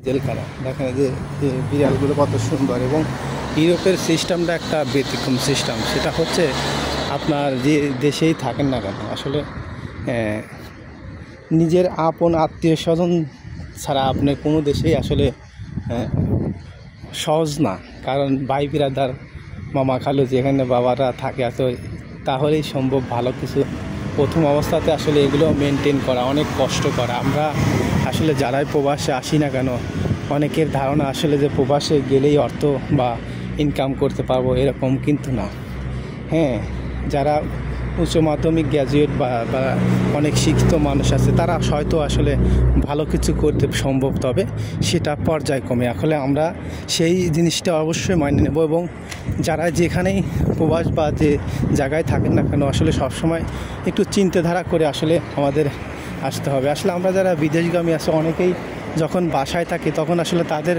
জেলখানা দেখেন যে বিড়ালগুলো কত সুন্দর। এবং ইউরোপের সিস্টেমটা একটা ব্যতিক্রম সিস্টেম। সেটা হচ্ছে আপনার যে দেশেই থাকেন না কেন আসলে নিজের আপন আত্মীয় স্বজন ছাড়া আপনি কোনো দেশেই আসলে সহজ না। কারণ ভাই বিরাদার মামা খালু যেখানে বাবারা থাকে তাহলেই সম্ভব ভালো কিছু। প্রথম অবস্থাতে আসলে এগুলো মেনটেন করা অনেক কষ্ট করা। আমরা আসলে যারাই প্রবাসে আসি না কেন অনেকের ধারণা আসলে যে প্রবাসে গেলেই অর্থ বা ইনকাম করতে পারবো, এরকম কিন্তু না। যারা উচ্চ মাধ্যমিক গ্র্যাজুয়েট বা অনেক শিক্ষিত মানুষ আছে তারা হয়তো আসলে ভালো কিছু করতে সম্ভব, তবে সেটা পর্যায়ক্রমে। আসলে আমরা সেই জিনিসটা অবশ্যই মানিয়ে নেব। এবং যারা যেখানেই প্রবাস বা যে জায়গায় থাকেন না কেন আসলে সবসময় একটু চিন্তাধারা করে আসলে আমাদের আসতে হবে। আসলে আমরা যারা বিদেশগামী আছে অনেকেই যখন বাসায় থাকি তখন আসলে তাদের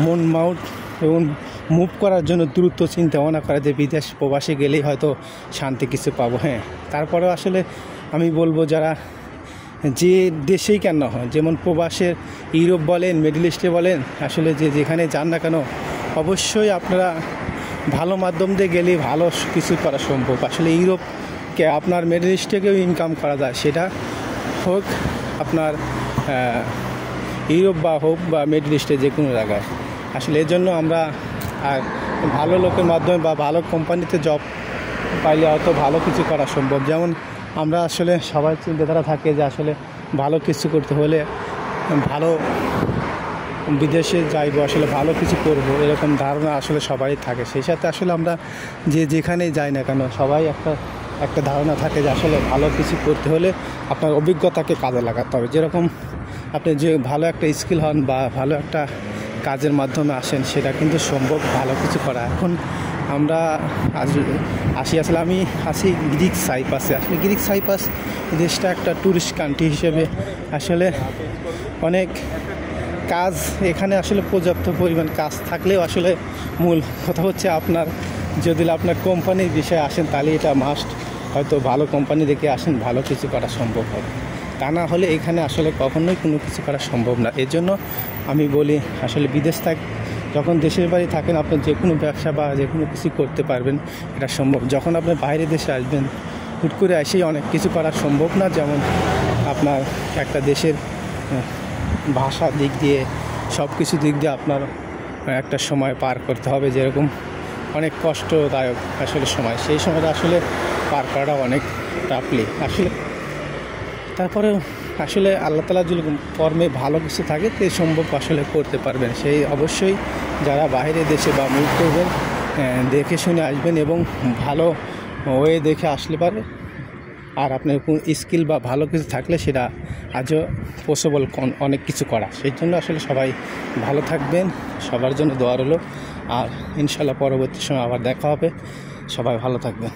মন মাউট এবং মুভ করার জন্য দ্রুত চিন্তা ভাবনা করে যে বিদেশ প্রবাসে গেলেই হয়তো শান্তি কিছু পাবো। তারপরেও আসলে আমি বলবো যারা যে দেশেই কেন হয়, যেমন প্রবাসের ইউরোপ বলেন, মিডল ইস্টে বলেন, আসলে যেখানে যান না কেন অবশ্যই আপনারা ভালো মাধ্যম দিয়ে গেলেই ভালো কিছু করা সম্ভব। আসলে ইউরোপকে আপনার মিডল ইস্টেকেও ইনকাম করা যায়, সেটা হোক আপনার ইউরোপ হোক বা মিডল ইস্টে যে কোনো জায়গায়। আসলে এর জন্য আমরা আর ভালো লোকের মাধ্যমে বা ভালো কোম্পানিতে জব পাইলে হয়তো ভালো কিছু করা সম্ভব। যেমন আমরা আসলে সবাই চিন্তাধারা থাকে যে আসলে ভালো কিছু করতে হলে ভালো বিদেশে যাইবো, আসলে ভালো কিছু করব, এরকম ধারণা আসলে সবাই থাকে। সেই সাথে আসলে আমরা যেখানেই যাই না কেন সবাই একটা ধারণা থাকে যে আসলে ভালো কিছু করতে হলে আপনার অভিজ্ঞতাকে কাজে লাগাতে হবে। যেরকম আপনি যে ভালো একটা স্কিল হন বা ভালো একটা কাজের মাধ্যমে আসেন সেটা কিন্তু সম্ভব ভালো কিছু করা। এখন আমরা আসলে আমি আছি গ্রিক সাইপ্রাসে। আসলে গ্রিক সাইপ্রাস দেশটা একটা ট্যুরিস্ট কান্ট্রি হিসেবে আসলে অনেক কাজ এখানে আসলে পর্যাপ্ত পরিমাণ কাজ থাকলেও আসলে মূল কথা হচ্ছে আপনার যদি আপনার কোম্পানির বিষয়ে আসেন তাহলে এটা মাস্ট হয়তো ভালো কোম্পানি দেখে আসেন, ভালো কিছু করা সম্ভব হবে। তা না হলে এখানে আসলে কখনোই কোনো কিছু করা সম্ভব না। এর জন্য আমি বলি আসলে বিদেশ যখন দেশের বাড়ি থাকেন আপনি যে কোনো ব্যবসা বা যে কোনো কিছু করতে পারবেন, এটা সম্ভব। যখন আপনি বাইরে দেশে আসবেন হুট করে এসেই অনেক কিছু করা সম্ভব না। যেমন আপনার একটা দেশের ভাষা দিক দিয়ে সব কিছু দিক দিয়ে আপনার একটা সময় পার করতে হবে, যেরকম অনেক কষ্টদায়ক আসলে সময়, সেই সময়টা আসলে পার করাটা অনেক টাফলি আসলে। তারপরে আসলে আল্লাহ তাআলা যদি কর্মে ভালো কিছু থাকে তো সম্ভব আসলে করতে পারবেন। সেই অবশ্যই যারা বাইরে দেশে বা মুভ করবেন দেখে শুনে আসবেন এবং ভালো ওয়ে দেখে আসলে পারে। আর আপনার কোন স্কিল বা ভালো কিছু থাকলে সেটা আজও পসিবল অনেক কিছু করা। সেই জন্য আসলে সবাই ভালো থাকবেন, সবার জন্য দোয়া রইল। আর ইনশাল্লাহ পরবর্তী সময় আবার দেখা হবে। সবাই ভালো থাকবেন।